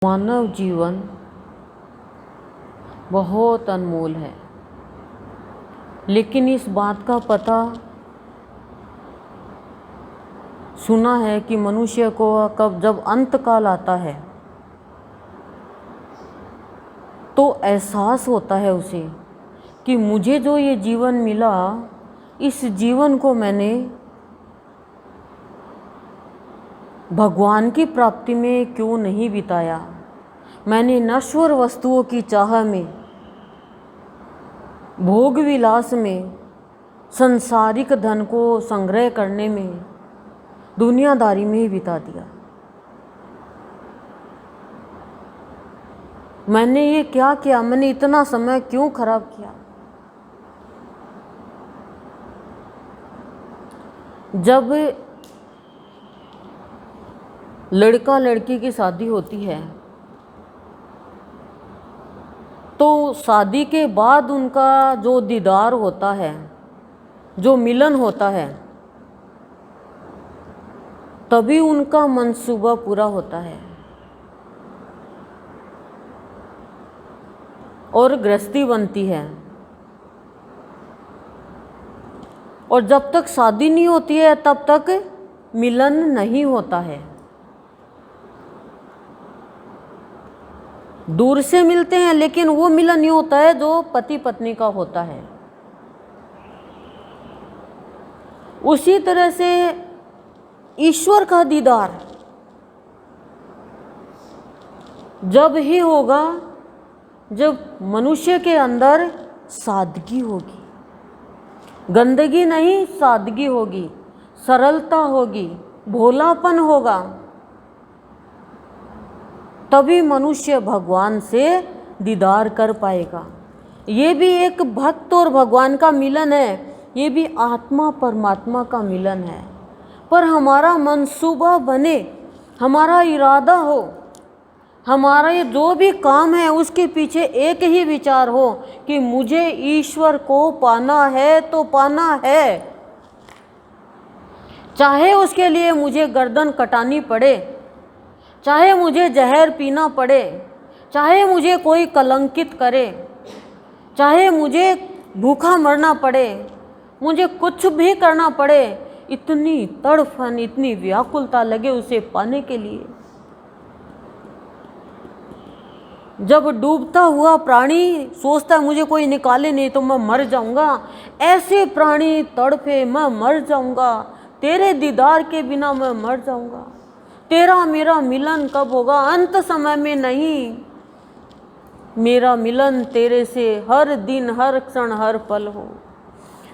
मानव जीवन बहुत अनमोल है, लेकिन इस बात का पता सुना है कि मनुष्य को कब जब अंत काल आता है तो एहसास होता है उसे कि मुझे जो ये जीवन मिला, इस जीवन को मैंने भगवान की प्राप्ति में क्यों नहीं बिताया। मैंने नश्वर वस्तुओं की चाह में, भोग विलास में, संसारिक धन को संग्रह करने में, दुनियादारी में ही बिता दिया। मैंने ये क्या किया? मैंने इतना समय क्यों खराब किया? जब लड़का लड़की की शादी होती है तो शादी के बाद उनका जो दीदार होता है, जो मिलन होता है, तभी उनका मंसूबा पूरा होता है और गृहस्थी बनती है। और जब तक शादी नहीं होती है तब तक मिलन नहीं होता है। दूर से मिलते हैं लेकिन वो मिलन नहीं होता है जो पति पत्नी का होता है। उसी तरह से ईश्वर का दीदार जब ही होगा जब मनुष्य के अंदर सादगी होगी, गंदगी नहीं सादगी होगी, सरलता होगी, भोलापन होगा, तभी मनुष्य भगवान से दीदार कर पाएगा। ये भी एक भक्त और भगवान का मिलन है, ये भी आत्मा परमात्मा का मिलन है। पर हमारा मंसूबा बने, हमारा इरादा हो, हमारा ये जो भी काम है उसके पीछे एक ही विचार हो कि मुझे ईश्वर को पाना है तो पाना है, चाहे उसके लिए मुझे गर्दन कटानी पड़े, चाहे मुझे जहर पीना पड़े, चाहे मुझे कोई कलंकित करे, चाहे मुझे भूखा मरना पड़े, मुझे कुछ भी करना पड़े, इतनी तड़फन, इतनी व्याकुलता लगे उसे पाने के लिए। जब डूबता हुआ प्राणी सोचता है मुझे कोई निकाले नहीं तो मैं मर जाऊंगा, ऐसे प्राणी तड़पे मैं मर जाऊंगा, तेरे दीदार के बिना मैं मर जाऊंगा, तेरा मेरा मिलन कब होगा? अंत समय में नहीं, मेरा मिलन तेरे से हर दिन, हर क्षण, हर पल हो।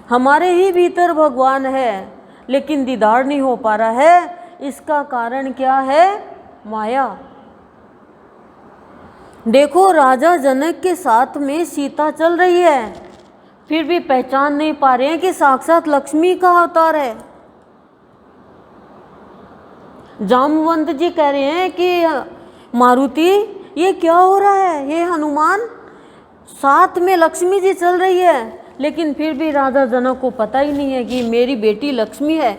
हमारे ही भीतर भगवान है लेकिन दीदार नहीं हो पा रहा है। इसका कारण क्या है? माया। देखो, राजा जनक के साथ में सीता चल रही है, फिर भी पहचान नहीं पा रहे हैं कि साक्षात लक्ष्मी का अवतार है। जामवंत जी कह रहे हैं कि मारुति ये क्या हो रहा है, ये हनुमान, साथ में लक्ष्मी जी चल रही है, लेकिन फिर भी राजा जनक को पता ही नहीं है कि मेरी बेटी लक्ष्मी है।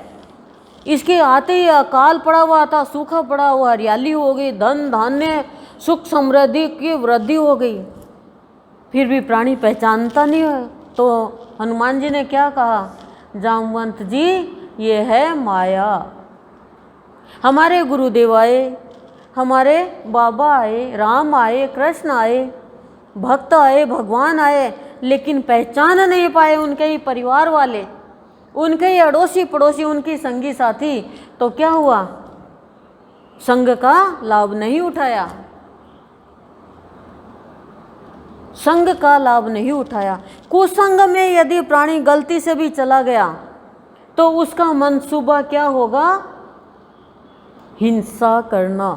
इसके आते ही अकाल पड़ा हुआ था, सूखा पड़ा हुआ, हरियाली हो गई, धन धान्य सुख समृद्धि की वृद्धि हो गई, फिर भी प्राणी पहचानता नहीं है। तो हनुमान जी ने क्या कहा? जामवंत जी ये है माया। हमारे गुरुदेव आए, हमारे बाबा आए, राम आए, कृष्ण आए, भक्त आए, भगवान आए, लेकिन पहचान नहीं पाए उनके ही परिवार वाले, उनके ही अड़ोसी पड़ोसी, उनकी संगी साथी। तो क्या हुआ? संग का लाभ नहीं उठाया, संग का लाभ नहीं उठाया। कुसंग में यदि प्राणी गलती से भी चला गया तो उसका मंसूबा क्या होगा? हिंसा करना।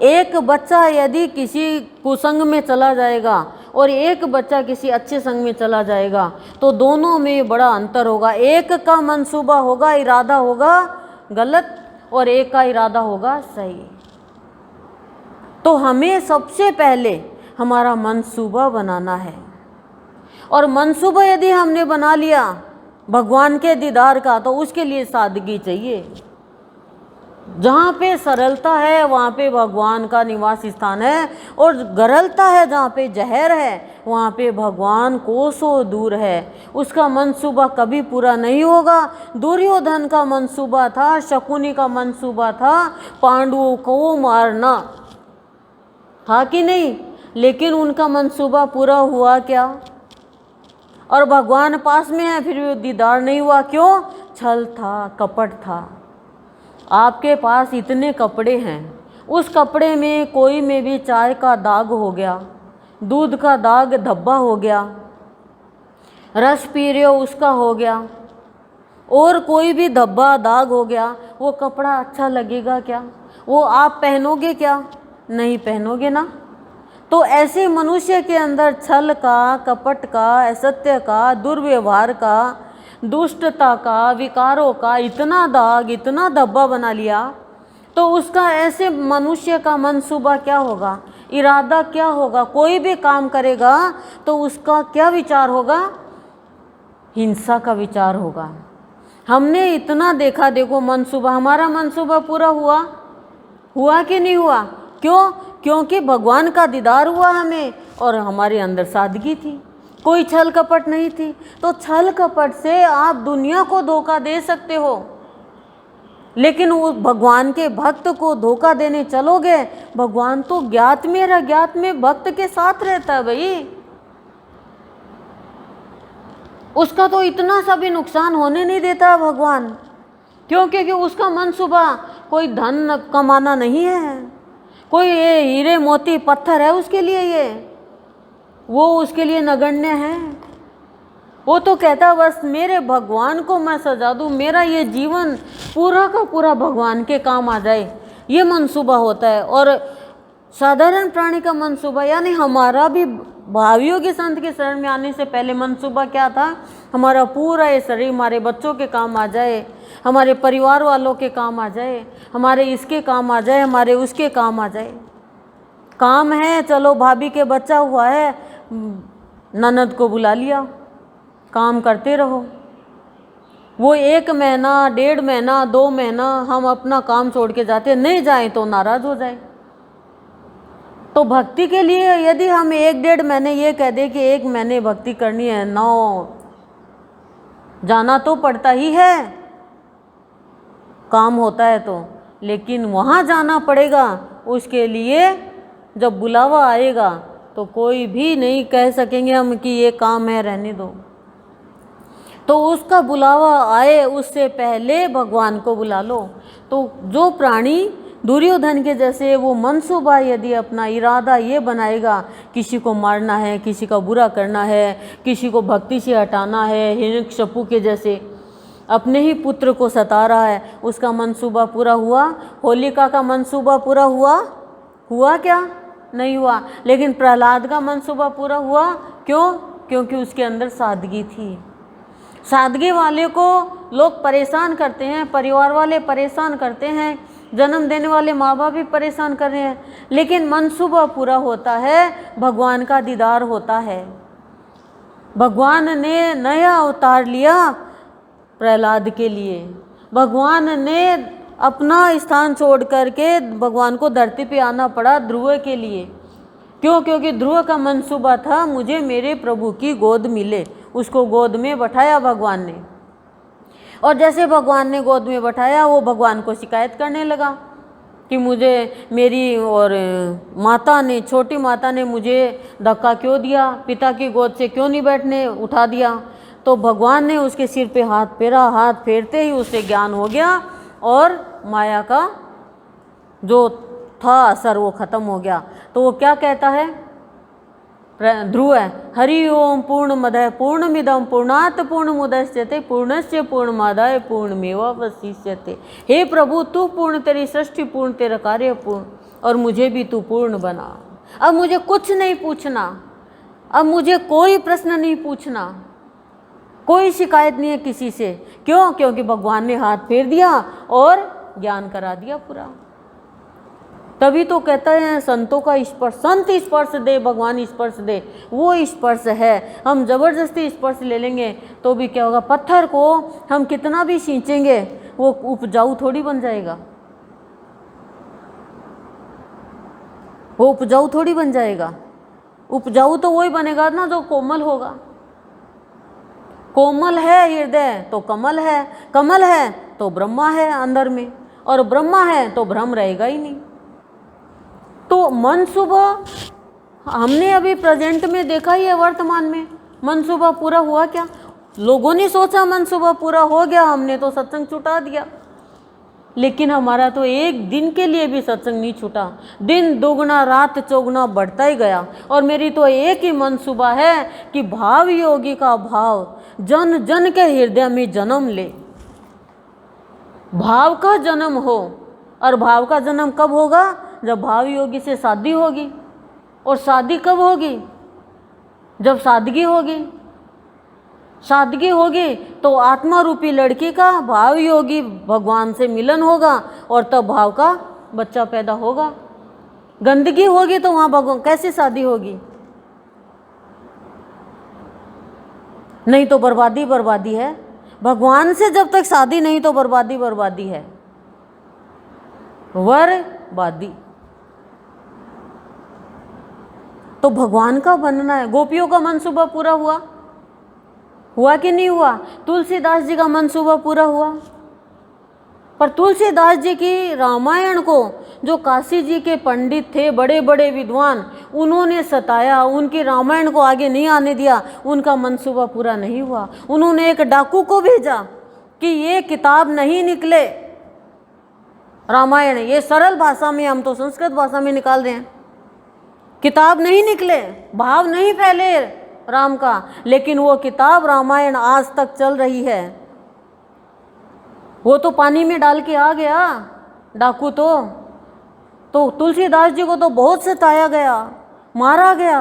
एक बच्चा यदि किसी कुसंग में चला जाएगा और एक बच्चा किसी अच्छे संग में चला जाएगा तो दोनों में बड़ा अंतर होगा। एक का मंसूबा होगा, इरादा होगा गलत, और एक का इरादा होगा सही। तो हमें सबसे पहले हमारा मंसूबा बनाना है, और मंसूबा यदि हमने बना लिया भगवान के दीदार का तो उसके लिए सादगी चाहिए। जहाँ पे सरलता है वहाँ पे भगवान का निवास स्थान है, और गरलता है जहाँ पे जहर है वहाँ पे भगवान कोसों दूर है। उसका मंसूबा कभी पूरा नहीं होगा। दुर्योधन का मंसूबा था, शकुनी का मंसूबा था पांडवों को मारना, था कि नहीं? लेकिन उनका मंसूबा पूरा हुआ क्या? और भगवान पास में है फिर भी दीदार नहीं हुआ। क्यों? छल था, कपट था। आपके पास इतने कपड़े हैं, उस कपड़े में कोई में भी चाय का दाग हो गया, दूध का दाग धब्बा हो गया, रस पी रहे हो उसका हो गया, और कोई भी धब्बा दाग हो गया, वो कपड़ा अच्छा लगेगा क्या? वो आप पहनोगे क्या? नहीं पहनोगे ना। तो ऐसे मनुष्य के अंदर छल का, कपट का, असत्य का, दुर्व्यवहार का, दुष्टता का, विकारों का इतना दाग, इतना धब्बा बना लिया, तो उसका ऐसे मनुष्य का मंसूबा क्या होगा, इरादा क्या होगा? कोई भी काम करेगा तो उसका क्या विचार होगा? हिंसा का विचार होगा। हमने इतना देखा, देखो मंसूबा, हमारा मंसूबा पूरा हुआ कि नहीं हुआ? क्यों? क्योंकि भगवान का दीदार हुआ हमें, और हमारे अंदर सादगी थी, कोई छल कपट नहीं थी। तो छल कपट से आप दुनिया को धोखा दे सकते हो, लेकिन वो भगवान के भक्त को धोखा देने चलोगे, भगवान तो ज्ञात में अज्ञात में भक्त के साथ रहता है भाई। उसका तो इतना सा भी नुकसान होने नहीं देता भगवान। क्यों? क्योंकि उसका मंसूबा कोई धन कमाना नहीं है, कोई ये हीरे मोती पत्थर है उसके लिए, ये वो उसके लिए नगण्य है। वो तो कहता बस मेरे भगवान को मैं सजा दूँ, मेरा ये जीवन पूरा का पूरा भगवान के काम आ जाए, ये मंसूबा होता है। और साधारण प्राणी का मंसूबा, यानी हमारा भी भावियों के संत के शरण में आने से पहले मंसूबा क्या था? हमारा पूरा ये शरीर हमारे बच्चों के काम आ जाए, हमारे परिवार वालों के काम आ जाए, हमारे इसके काम आ जाए, हमारे उसके काम आ जाए। काम है, चलो भाभी के बच्चा हुआ है, ननद को बुला लिया, काम करते रहो। वो 1 महीना, 1.5 महीना, 2 महीना हम अपना काम छोड़ के जाते, नहीं जाए तो नाराज हो जाए। तो भक्ति के लिए यदि हम 1-1.5 महीने ये कह दे कि 1 महीने भक्ति करनी है, 9 जाना तो पड़ता ही है, काम होता है तो, लेकिन वहाँ जाना पड़ेगा। उसके लिए जब बुलावा आएगा तो कोई भी नहीं कह सकेंगे हम कि ये काम है रहने दो। तो उसका बुलावा आए उससे पहले भगवान को बुला लो। तो जो प्राणी दुर्योधन के जैसे वो मंसूबा यदि अपना इरादा ये बनाएगा, किसी को मारना है, किसी का बुरा करना है, किसी को भक्ति से हटाना है, हिरण्यकशिपु के जैसे अपने ही पुत्र को सता रहा है, उसका मंसूबा पूरा हुआ? होलिका का मंसूबा पूरा हुआ क्या? नहीं हुआ। लेकिन प्रहलाद का मंसूबा पूरा हुआ। क्यों? क्योंकि उसके अंदर सादगी थी। सादगी वाले को लोग परेशान करते हैं, परिवार वाले परेशान करते हैं, जन्म देने वाले माँ बाप भी परेशान कर रहे हैं, लेकिन मंसूबा पूरा होता है, भगवान का दीदार होता है। भगवान ने नया अवतार लिया प्रहलाद के लिए, भगवान ने अपना स्थान छोड़ करके भगवान को धरती पे आना पड़ा ध्रुव के लिए। क्यों? क्योंकि ध्रुव का मंसूबा था मुझे मेरे प्रभु की गोद मिले, उसको गोद में बैठाया भगवान ने। और जैसे भगवान ने गोद में बैठाया, वो भगवान को शिकायत करने लगा कि मुझे मेरी और माता ने, छोटी माता ने मुझे धक्का क्यों दिया, पिता की गोद से क्यों नहीं बैठने उठा दिया। तो भगवान ने उसके सिर पे हाथ फेरा, हाथ फेरते ही उसे ज्ञान हो गया और माया का जो था असर वो खत्म हो गया। तो वो क्या कहता है? ध्रुव है, हरि ओम पूर्णमदः पूर्णमिदं पूर्णात् पूर्णमुदच्यते पूर्णस्य पूर्णमादाय पूर्णमेवावशिष्यते। हे प्रभु तू पूर्ण, तेरी सृष्टि पूर्ण, तेरा कार्य पूर्ण, और मुझे भी तू पूर्ण बना। अब मुझे कुछ नहीं पूछना, अब मुझे कोई प्रश्न नहीं पूछना, कोई शिकायत नहीं है किसी से। क्यों? क्योंकि भगवान ने हाथ फेर दिया और ज्ञान करा दिया पूरा। तभी तो कहते हैं संतों का स्पर्श, संत स्पर्श दे, भगवान स्पर्श दे, वो स्पर्श है। हम जबरदस्ती स्पर्श ले लेंगे तो भी क्या होगा? पत्थर को हम कितना भी सींचेंगे वो उपजाऊ थोड़ी बन जाएगा। वो उपजाऊ थोड़ी बन जाएगा। उपजाऊ तो वही बनेगा ना जो कोमल होगा। कोमल है हृदय तो कमल है, कमल है तो ब्रह्मा है अंदर में, और ब्रह्मा है तो भ्रम रहेगा ही नहीं। तो मन सुबह हमने अभी प्रेजेंट में देखा ही है, वर्तमान में मन सुबह पूरा हुआ क्या? लोगों ने सोचा मन सुबह पूरा हो गया, हमने तो सत्संग छुटा दिया, लेकिन हमारा तो एक दिन के लिए भी सत्संग नहीं छूटा। दिन दोगुना रात चौगुना बढ़ता ही गया। और मेरी तो एक ही मनसूबा है कि भाव योगी का भाव जन जन के हृदय में जन्म ले, भाव का जन्म हो। और भाव का जन्म कब होगा? जब भाव योगी से शादी होगी। और शादी कब होगी? जब सादगी होगी। सादगी होगी तो आत्मा रूपी लड़की का भाव योगी भगवान से मिलन होगा, और तब भाव का बच्चा पैदा होगा। गंदगी होगी तो वहाँ भगवान कैसे शादी होगी? नहीं तो बर्बादी बर्बादी है। भगवान से जब तक शादी नहीं तो बर्बादी बर्बादी है, बर्बादी। तो भगवान का बनना है। गोपियों का मनसूबा पूरा हुआ, हुआ कि नहीं हुआ? तुलसीदास जी का मनसूबा पूरा हुआ। पर तुलसीदास जी की रामायण को जो काशी जी के पंडित थे, बड़े बड़े विद्वान, उन्होंने सताया, उनकी रामायण को आगे नहीं आने दिया, उनका मनसूबा पूरा नहीं हुआ। उन्होंने एक डाकू को भेजा कि ये किताब नहीं निकले रामायण, ये सरल भाषा में, हम तो संस्कृत भाषा में निकाल रहे हैं, किताब नहीं निकले, भाव नहीं फैले राम का, लेकिन वो किताब रामायण आज तक चल रही है। वो तो पानी में डाल के आ गया डाकू। तो तुलसीदास जी को तो बहुत सताया गया, मारा गया,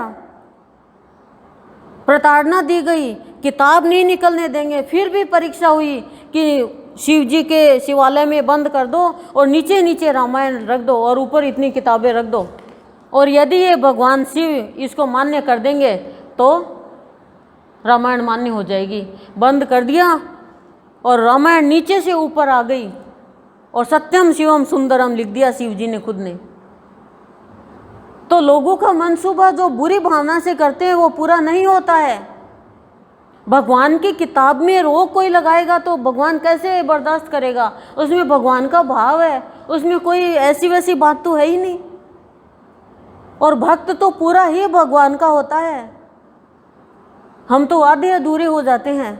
प्रताड़ना दी गई, किताब नहीं निकलने देंगे। फिर भी परीक्षा हुई कि शिव जी के शिवालय में बंद कर दो और नीचे नीचे रामायण रख दो और ऊपर इतनी किताबें रख दो, और यदि ये भगवान शिव इसको मान्य कर देंगे तो रामायण मान्य हो जाएगी। बंद कर दिया और रामायण नीचे से ऊपर आ गई, और सत्यम शिवम सुंदरम लिख दिया शिव जी ने खुद ने। तो लोगों का मनसूबा जो बुरी भावना से करते हैं वो पूरा नहीं होता है। भगवान की किताब में रोक कोई लगाएगा तो भगवान कैसे बर्दाश्त करेगा? उसमें भगवान का भाव है, उसमें कोई ऐसी वैसी बात तो है ही नहीं। और भक्त तो पूरा ही भगवान का होता है, हम तो आधे अधूरे हो जाते हैं।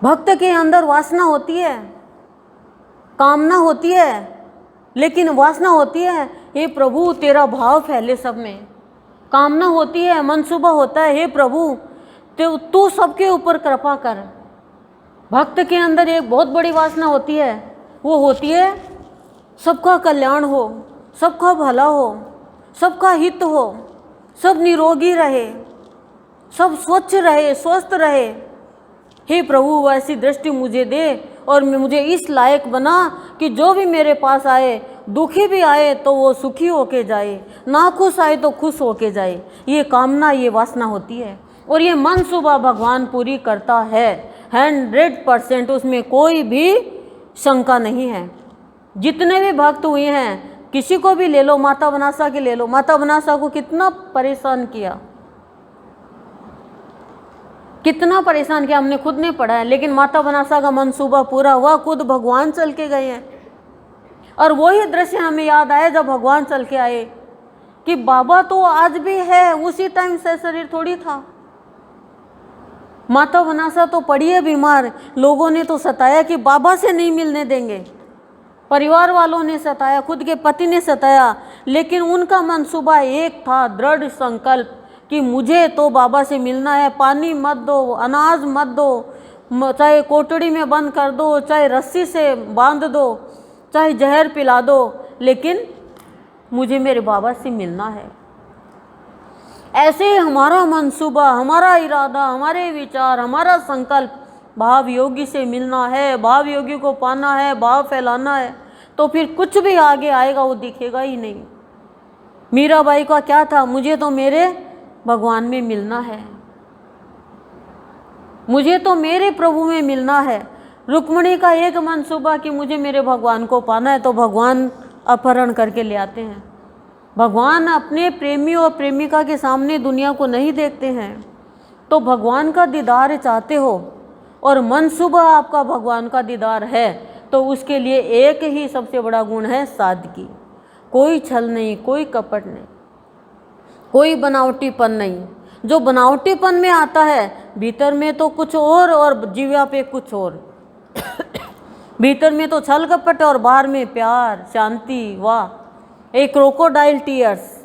भक्त के अंदर वासना होती है, कामना होती है, लेकिन वासना होती है हे प्रभु तेरा भाव फैले सब में। कामना होती है, मनसूबा होता है हे प्रभु तू सबके ऊपर कृपा कर। भक्त के अंदर एक बहुत बड़ी वासना होती है, वो होती है सबका कल्याण हो, सबका भला हो, सबका हित हो, सब निरोगी रहे, सब स्वच्छ रहे, स्वस्थ रहे। हे प्रभु वैसी दृष्टि मुझे दे और मुझे इस लायक बना कि जो भी मेरे पास आए, दुखी भी आए तो वो सुखी होके जाए, ना खुश आए तो खुश होके जाए। ये कामना, ये वासना होती है, और ये मनसूबा भगवान पूरी करता है 100%, उसमें कोई भी शंका नहीं है। जितने भी भक्त हुए हैं, किसी को भी ले लो, माता बनासा के ले लो, माता बनासा को कितना परेशान किया, कितना परेशान किया, हमने खुद ने पढ़ा है। लेकिन माता बनासा का मनसूबा पूरा हुआ, खुद भगवान चल के गए हैं। और वही दृश्य हमें याद आया जब भगवान चल के आए कि बाबा तो आज भी है, उसी टाइम से शरीर थोड़ी था। माता बनासा तो पड़ी है बीमार, लोगों ने तो सताया कि बाबा से नहीं मिलने देंगे, परिवार वालों ने सताया, खुद के पति ने सताया, लेकिन उनका मनसूबा एक था, दृढ़ संकल्प कि मुझे तो बाबा से मिलना है। पानी मत दो, अनाज मत दो, चाहे कोटड़ी में बंद कर दो, चाहे रस्सी से बांध दो, चाहे जहर पिला दो, लेकिन मुझे मेरे बाबा से मिलना है। ऐसे ही हमारा मनसूबा, हमारा इरादा, हमारे विचार, हमारा संकल्प भाव योगी से मिलना है, भाव योगी को पाना है, भाव फैलाना है, तो फिर कुछ भी आगे आएगा वो दिखेगा ही नहीं। मीराबाई का क्या था? मुझे तो मेरे भगवान में मिलना है, मुझे तो मेरे प्रभु में मिलना है। रुक्मिणी का एक मनसूबा कि मुझे मेरे भगवान को पाना है, तो भगवान अपहरण करके ले आते हैं, भगवान अपने प्रेमी और प्रेमिका के सामने दुनिया को नहीं देखते हैं। तो भगवान का दीदार चाहते हो और मनसूबा आपका भगवान का दीदार है, तो उसके लिए एक ही सबसे बड़ा गुण है सादगी। कोई छल नहीं, कोई कपट नहीं, कोई बनावटीपन नहीं। जो बनावटीपन में आता है, भीतर में तो कुछ और जीवा पे कुछ और। भीतर में तो छल कपट और बाहर में प्यार, शांति। वाह, एक क्रोकोडाइल टीयर्स।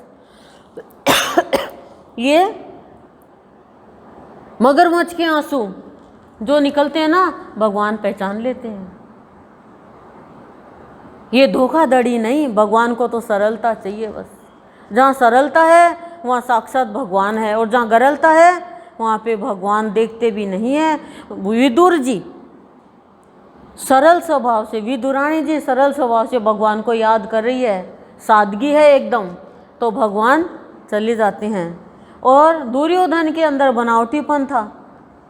ये मगरमच्छ के आंसू जो निकलते हैं ना, भगवान पहचान लेते हैं। ये धोखाधड़ी नहीं, भगवान को तो सरलता चाहिए बस। जहाँ सरलता है वहाँ साक्षात भगवान है, और जहाँ गरलता है वहाँ पे भगवान देखते भी नहीं है। विदुर जी सरल स्वभाव से, विदुरानी जी सरल स्वभाव से भगवान को याद कर रही है, सादगी है एकदम, तो भगवान चले जाते हैं। और दुर्योधन के अंदर बनावटीपन था,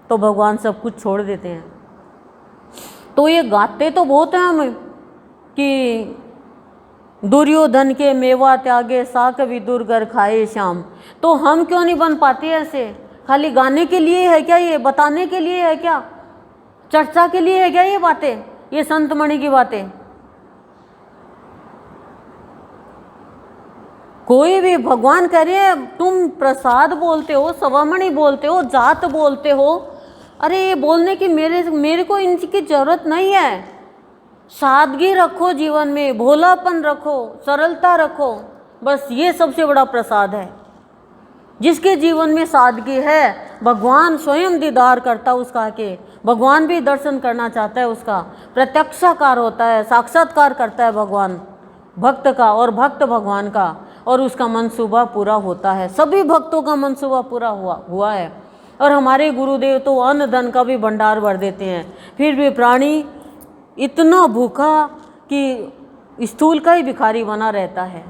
तो भगवान सब कुछ छोड़ देते हैं। तो ये गाते तो बहुत हैं हमें कि दुर्योधन के मेवा त्यागे साक विदुर गर खाए श्याम। तो हम क्यों नहीं बन पाते ऐसे? खाली गाने के लिए है क्या? ये बताने के लिए है क्या? चर्चा के लिए है क्या ये बातें, ये संत मणि की बातें? कोई भी भगवान कह रहे हैं, तुम प्रसाद बोलते हो, सवामणि बोलते हो, जात बोलते हो, अरे ये बोलने की मेरे को इनकी जरूरत नहीं है। सादगी रखो जीवन में, भोलापन रखो, सरलता रखो, बस ये सबसे बड़ा प्रसाद है। जिसके जीवन में सादगी है, भगवान स्वयं दीदार करता उसका के, भगवान भी दर्शन करना चाहता है उसका, प्रत्यक्षाकार होता है, साक्षात्कार करता है भगवान भक्त का और भक्त भगवान का, और उसका मनसूबा पूरा होता है। सभी भक्तों का मनसूबा पूरा हुआ है। और हमारे गुरुदेव तो अन्न धन का भी भंडार भर देते हैं, फिर भी प्राणी इतना भूखा कि स्थूल का ही भिखारी बना रहता है।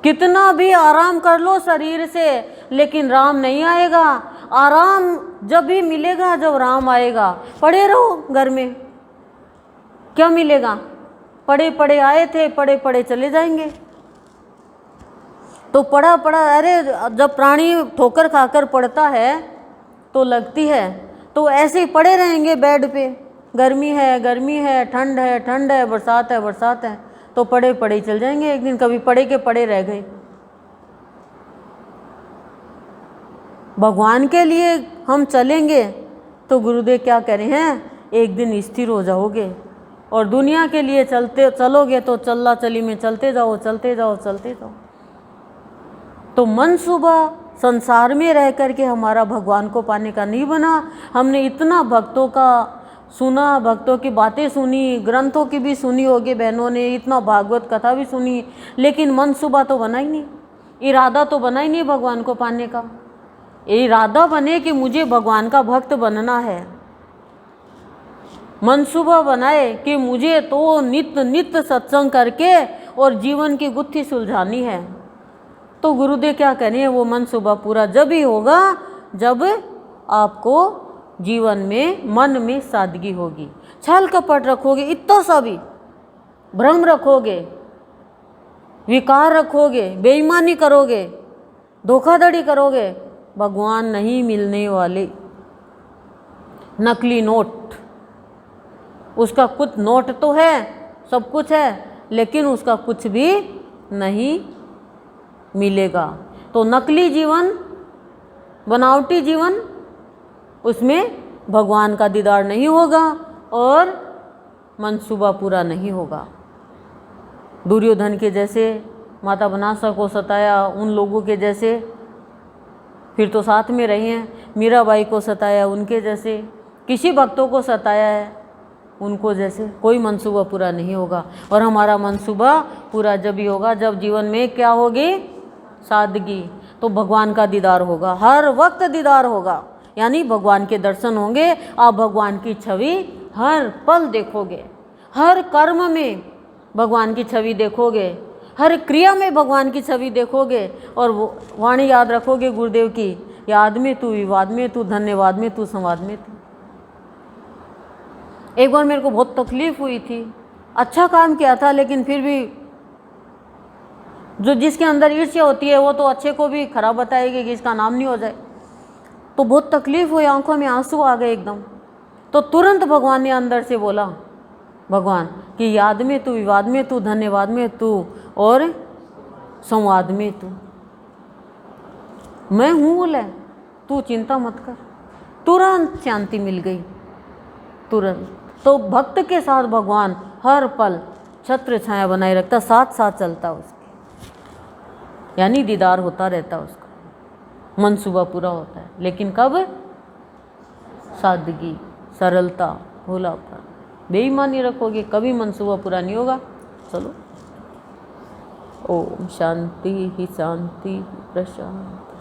कितना भी आराम कर लो शरीर से, लेकिन राम नहीं आएगा। आराम जब भी मिलेगा जब राम आएगा। पड़े रहो घर में, क्या मिलेगा? पड़े पड़े आए थे, पड़े पड़े चले जाएंगे। तो पड़ा पड़ा, अरे जब प्राणी ठोकर खाकर पड़ता है तो लगती है, तो ऐसे ही पड़े रहेंगे बेड पे। गर्मी है, ठंड है, बरसात है, तो पड़े पड़े ही चल जाएंगे। एक दिन कभी पड़े के पड़े रह गए। भगवान के लिए हम चलेंगे तो गुरुदेव क्या कह रहे हैं, एक दिन स्थिर हो जाओगे। और दुनिया के लिए चलोगे तो चल्ला चली में चलते जाओ। तो मनसूबा संसार में रह करके हमारा भगवान को पाने का नहीं बना। हमने इतना भक्तों का सुना, भक्तों की बातें सुनी, ग्रंथों की भी सुनी होगी बहनों ने, इतना भागवत कथा भी सुनी, लेकिन मनसूबा तो बना ही नहीं, इरादा तो बना ही नहीं भगवान को पाने का। इरादा बने कि मुझे भगवान का भक्त बनना है, मनसूबा बनाए कि मुझे तो नित्य नित्य सत्संग करके और जीवन की गुत्थी सुलझानी है। तो गुरुदेव क्या करें, वो मनसूबा पूरा जब ही होगा जब आपको जीवन में मन में सादगी होगी। छल कपट रखोगे, इतना सा भी भ्रम रखोगे, विकार रखोगे, बेईमानी करोगे, धोखाधड़ी करोगे, भगवान नहीं मिलने वाले। नकली नोट, उसका कुछ नोट तो है, सब कुछ है, लेकिन उसका कुछ भी नहीं मिलेगा। तो नकली जीवन, बनावटी जीवन, उसमें भगवान का दीदार नहीं होगा और मनसूबा पूरा नहीं होगा। दुर्योधन के जैसे माता बनासा को सताया, उन लोगों के जैसे, फिर तो साथ में रही हैं, मीराबाई को सताया उनके जैसे, किसी भक्तों को सताया है उनको जैसे, कोई मनसूबा पूरा नहीं होगा। और हमारा मनसूबा पूरा जब ही होगा जब जीवन में क्या होगी, सादगी। तो भगवान का दीदार होगा, हर वक्त दीदार होगा, यानी भगवान के दर्शन होंगे। आप भगवान की छवि हर पल देखोगे, हर कर्म में भगवान की छवि देखोगे, हर क्रिया में भगवान की छवि देखोगे। और वो वाणी याद रखोगे गुरुदेव की, याद में तू, विवाद में तू, धन्यवाद में तू, संवाद में तू। एक बार मेरे को बहुत तकलीफ हुई थी, अच्छा काम किया था, लेकिन फिर भी जो जिसके अंदर ईर्ष्या होती है वो तो अच्छे को भी खराब बताएगी कि इसका नाम नहीं हो जाए। तो बहुत तकलीफ हुई, आंखों में आंसू आ गए एकदम। तो तुरंत भगवान ने अंदर से बोला, भगवान कि याद में तू, विवाद में तू, धन्यवाद में तू और संवाद में तू, मैं हूँ बोले, तू चिंता मत कर। तुरंत शांति मिल गई, तुरंत। तो भक्त के साथ भगवान हर पल छत्र छाया बनाए रखता, साथ साथ चलता उसके, यानी दीदार होता रहता उसका, मनसूबा पूरा होता है। लेकिन कब? सादगी, सरलता, भोलापन। बेईमानी रखोगे कभी मनसूबा पूरा नहीं होगा। चलो, ओम शांति ही शांति प्रशांति।